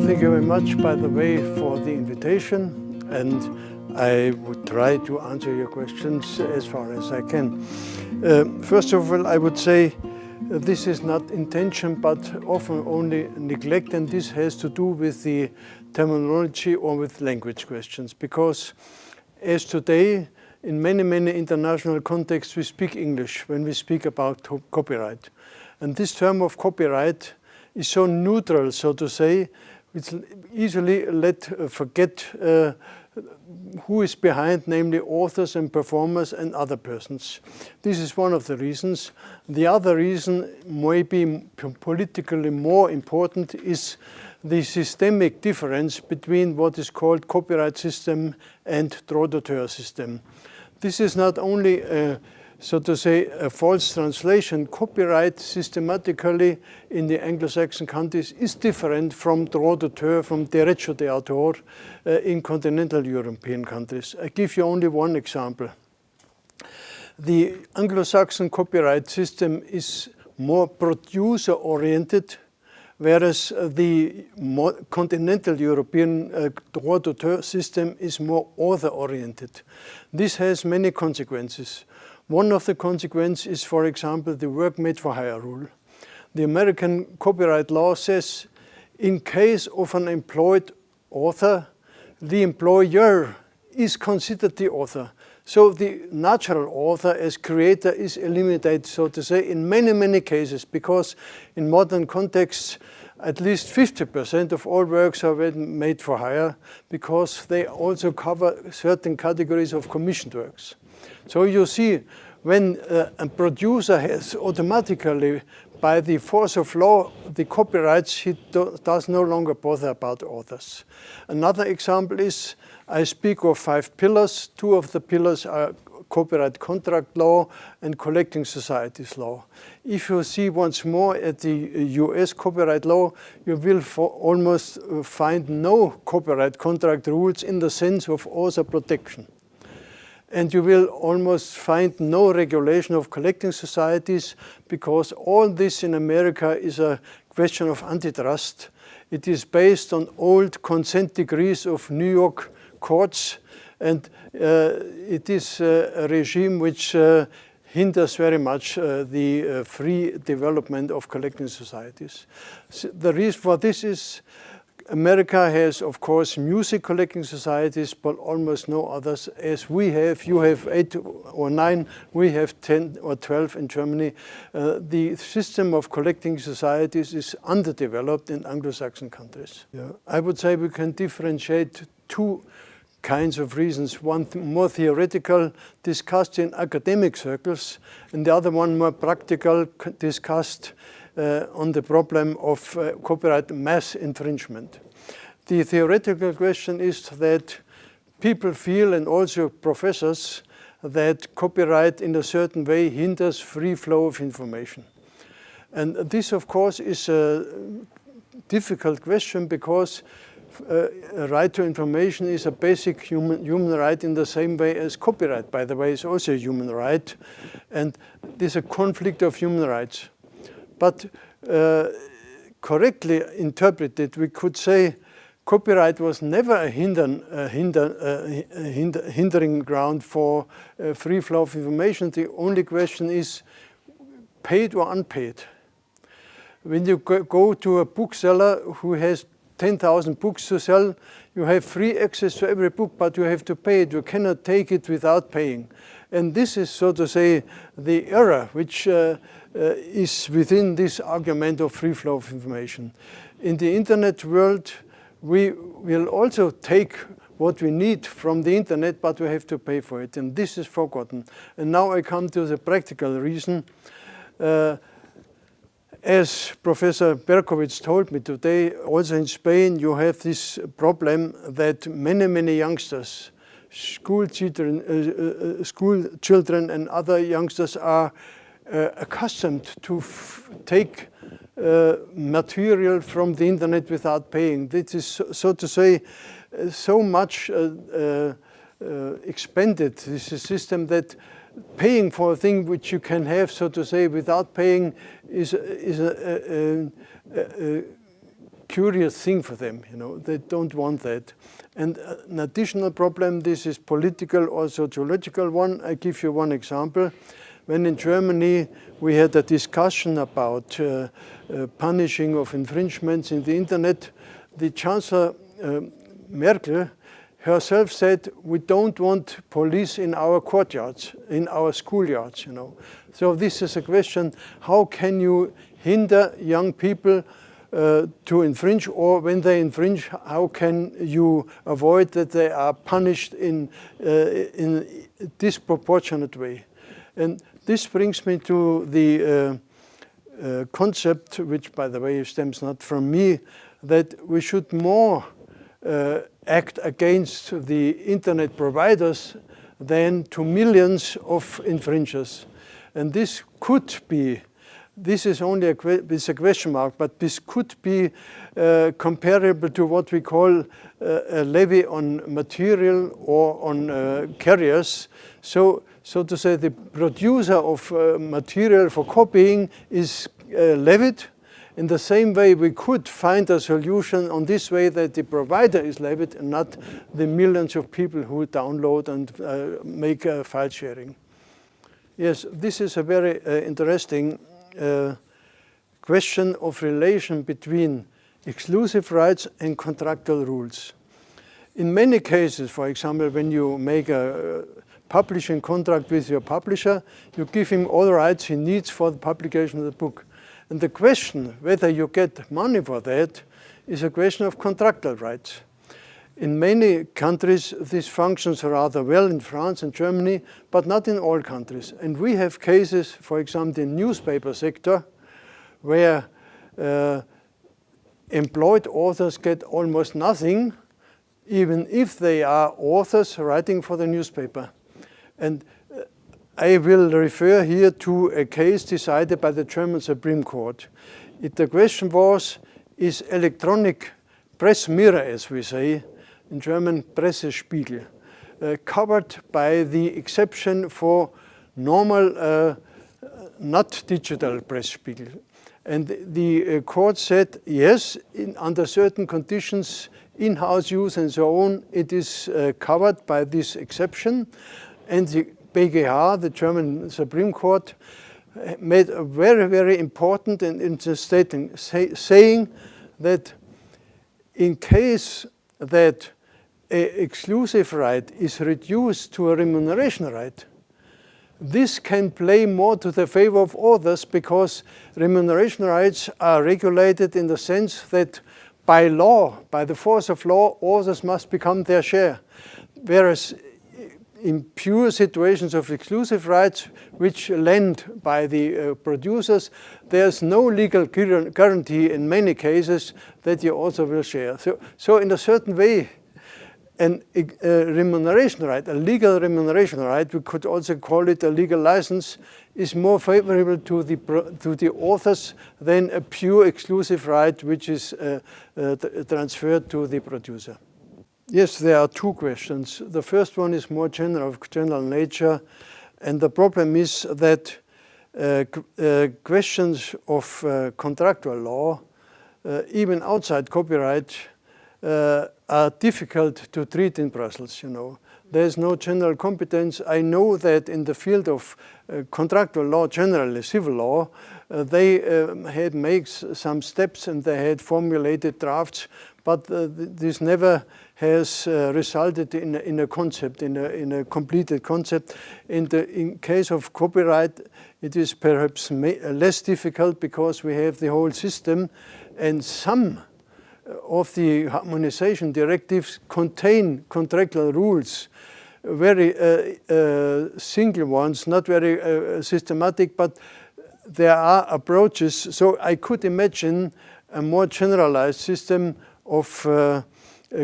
Thank you very much, by the way, for the invitation, and I would try to answer your questions as far as I can. First of all, I would say this is not intention, but often only neglect, and this has to do with the terminology or with language questions, because as today, in many international contexts, we speak English when we speak about copyright. And this term of copyright is so neutral, so to say, it's easily forget who is behind, namely authors and performers and other persons. This is one of the reasons. The other reason, maybe politically more important, is the systemic difference between what is called copyright system and droit d'auteur system. This is not only so to say, a false translation. Copyright systematically in the Anglo-Saxon countries is different from droit d'auteur, from Derecho de Autor in continental European countries. I give you only one example. The Anglo-Saxon copyright system is more producer-oriented, whereas the continental European droit d'auteur system is more author-oriented. This has many consequences. One of the consequences is, for example, the work made for hire rule. The American copyright law says, in case of an employed author, the employer is considered the author. So the natural author as creator is eliminated, so to say, in many cases, because in modern contexts, at least 50% of all works are made for hire, because they also cover certain categories of commissioned works. So you see, when a producer has automatically, by the force of law, the copyrights, he does no longer bother about authors. Another example is, I speak of 5 pillars. 2 of the pillars are copyright contract law and collecting societies law. If you see once more at the US copyright law, you will almost find no copyright contract rules in the sense of author protection. And you will almost find no regulation of collecting societies, because all this in America is a question of antitrust. It is based on old consent decrees of New York courts, and it is a regime which hinders very much the free development of collecting societies. So the reason for this is America has, of course, music collecting societies, but almost no others. As we have, you have 8 or 9, we have 10 or 12 in Germany. The system of collecting societies is underdeveloped in Anglo-Saxon countries. Yeah. I would say we can differentiate 2 kinds of reasons. One more theoretical, discussed in academic circles, and the other one more practical, discussed on the problem of copyright mass infringement. The theoretical question is that people feel, and also professors, that copyright in a certain way hinders free flow of information. And this, of course, is a difficult question, because a right to information is a basic human right in the same way as copyright, by the way, is also a human right. And there's a conflict of human rights. But correctly interpreted, we could say copyright was never a hindering ground for free flow of information. The only question is paid or unpaid. When you go to a bookseller who has 10,000 books to sell, you have free access to every book, but you have to pay it. You cannot take it without paying. And this is, so to say, the error which is within this argument of free flow of information. In the internet world, we will also take what we need from the internet, but we have to pay for it, and this is forgotten. And now I come to the practical reason. As Professor Berkowitz told me today, also in Spain, you have this problem that many youngsters, school children and other youngsters are accustomed to take material from the internet without paying. This is, so to say, so much expanded. This is a system that paying for a thing which you can have, so to say, without paying is curious thing for them. They don't want that. And an additional problem, this is political or sociological one. I give you one example. When in Germany we had a discussion about punishing of infringements in the internet, the Chancellor Merkel herself said, we don't want police in our courtyards, in our schoolyards. So this is a question, how can you hinder young people to infringe, or when they infringe, how can you avoid that they are punished in a disproportionate way? And this brings me to the concept, which by the way stems not from me, that we should more act against the internet providers than to millions of infringers. And this could be, this is only a question mark, but this could be comparable to what we call a levy on material or on carriers. So to say, the producer of material for copying is levied. In the same way, we could find a solution on this way that the provider is levied and not the millions of people who download and make file sharing. Yes, this is a very interesting question of relation between exclusive rights and contractual rules. In many cases, for example, when you make a publishing contract with your publisher, you give him all the rights he needs for the publication of the book. And the question whether you get money for that is a question of contractual rights. In many countries, this functions rather well, in France and Germany, but not in all countries. And we have cases, for example, in the newspaper sector, where employed authors get almost nothing, even if they are authors writing for the newspaper. And I will refer here to a case decided by the German Supreme Court. The question was, is electronic press mirror, as we say, in German Pressespiegel, covered by the exception for normal, not digital Pressespiegel? And the court said, yes, under certain conditions, in-house use and so on, it is covered by this exception. And the BGH, the German Supreme Court, made a very, very important and interesting statement, saying that in case that an exclusive right is reduced to a remuneration right, this can play more to the favor of authors, because remuneration rights are regulated in the sense that by law, by the force of law, authors must become their share. Whereas in pure situations of exclusive rights, which lend by the producers, there's no legal guarantee in many cases that you also will share. So in a certain way, a remuneration right, a legal remuneration right, we could also call it a legal license, is more favorable to the authors than a pure exclusive right, which is transferred to the producer. Yes, there are two questions. The first one is more general, of general nature, and the problem is that questions of contractual law, even outside copyright, are difficult to treat in Brussels. There's no general competence. I know that in the field of contractual law, generally civil law, they had made some steps and they had formulated drafts, but this never has resulted in a concept, in a completed concept. In case of copyright, it is perhaps less difficult because we have the whole system, and some of the harmonization directives contain contractual rules, very single ones, not very systematic, but there are approaches. So I could imagine a more generalized system of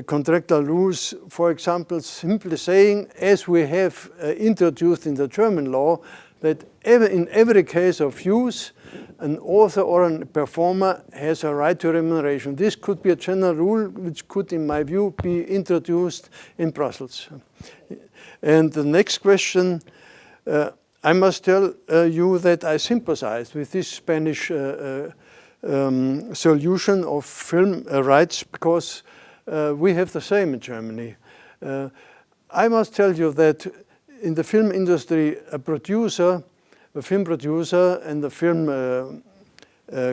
contractual rules, for example, simply saying, as we have introduced in the German law, that in every case of use, an author or a performer has a right to remuneration. This could be a general rule which could, in my view, be introduced in Brussels. And the next question, I must tell you that I sympathize with this Spanish solution of film rights, because we have the same in Germany. I must tell you that in the film industry, a film producer and the film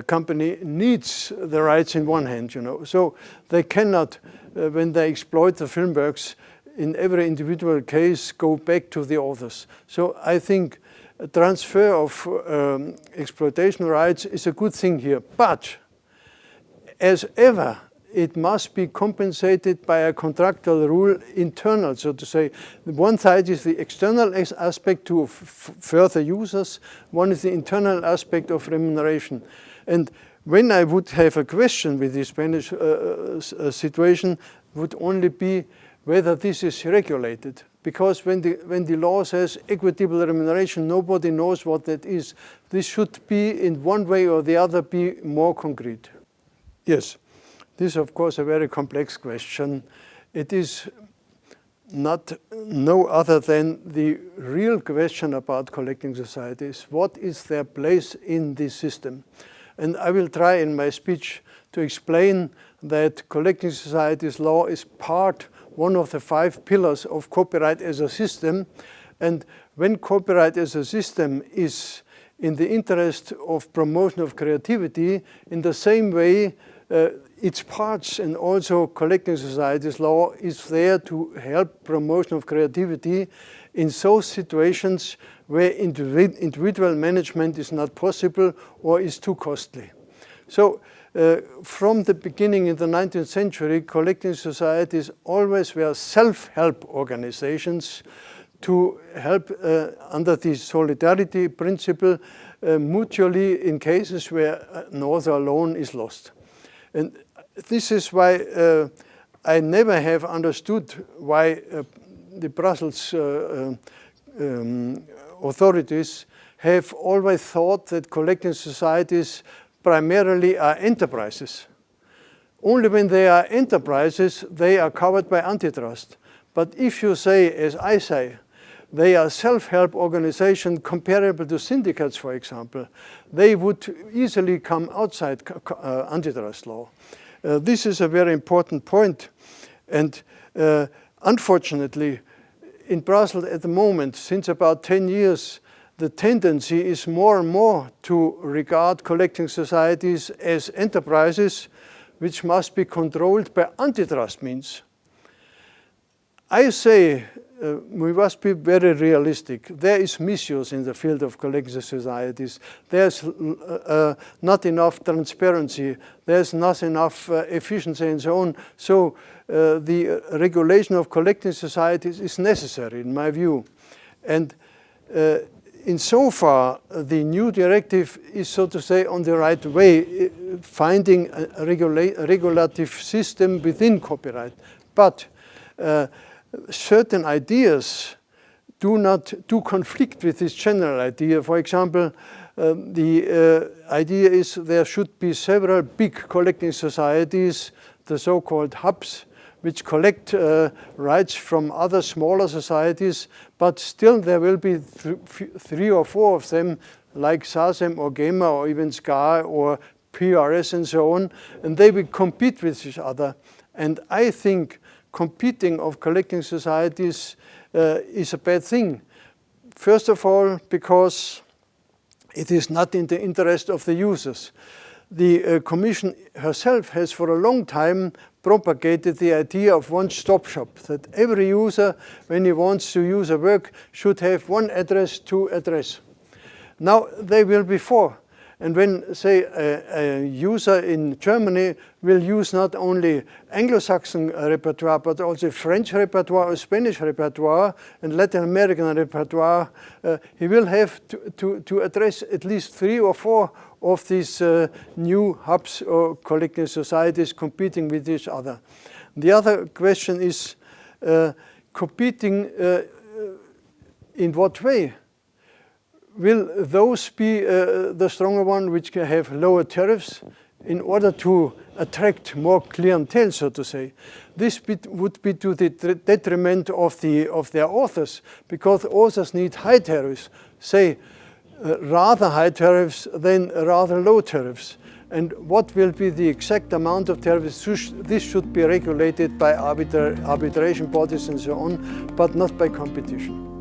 company needs the rights in one hand, you know. So they cannot, when they exploit the film works, in every individual case, go back to the authors. So I think a transfer of exploitation rights is a good thing here. But as ever, it must be compensated by a contractual rule internal, so to say. One side is the external aspect to further users, one is the internal aspect of remuneration. And when I would have a question with the Spanish situation, would only be whether this is regulated. Because when the law says equitable remuneration, nobody knows what that is. This should be, in one way or the other, be more concrete. Yes. This is, of course, a very complex question. It is not no other than the real question about collecting societies. What is their place in this system? And I will try in my speech to explain that collecting societies law is one of the 5 pillars of copyright as a system. And when copyright as a system is in the interest of promotion of creativity, in the same way, its parts and also collecting societies law is there to help promotion of creativity in those situations where individual management is not possible or is too costly. So from the beginning in the 19th century, collecting societies always were self-help organizations to help under the solidarity principle mutually in cases where an author alone is lost. And this is why I never have understood why the Brussels authorities have always thought that collecting societies primarily are enterprises. Only when they are enterprises, they are covered by antitrust. But if you say, as I say, they are self-help organizations comparable to syndicates, for example, they would easily come outside antitrust law. This is a very important point. And unfortunately, in Brussels at the moment, since about 10 years, the tendency is more and more to regard collecting societies as enterprises which must be controlled by antitrust means. I say we must be very realistic. There is misuse in the field of collecting societies. There's not enough transparency. There's not enough efficiency and so on. So the regulation of collecting societies is necessary, in my view. And insofar, the new directive is, so to say, on the right way, finding a regulative system within copyright. But certain ideas do conflict with this general idea. For example, the idea is there should be several big collecting societies, the so-called hubs, which collect rights from other smaller societies, but still there will be 3 or 4 of them, like SACEM or GEMA or even SCA or PRS and so on, and they will compete with each other. And I think competing of collecting societies is a bad thing. First of all, because it is not in the interest of the users. The Commission herself has for a long time propagated the idea of one-stop shop, that every user, when he wants to use a work, should have one address to address. Now they will be 4. And when, say, a user in Germany will use not only Anglo-Saxon repertoire, but also French repertoire or Spanish repertoire and Latin American repertoire, he will have to address at least 3 or 4 of these new hubs or collecting societies competing with each other. The other question is competing in what way? Will those be the stronger one which can have lower tariffs in order to attract more clientele, so to say? This would be to the detriment of their authors, because authors need high tariffs. Say, rather high tariffs than rather low tariffs. And what will be the exact amount of tariffs? This should be regulated by arbitration bodies and so on, but not by competition.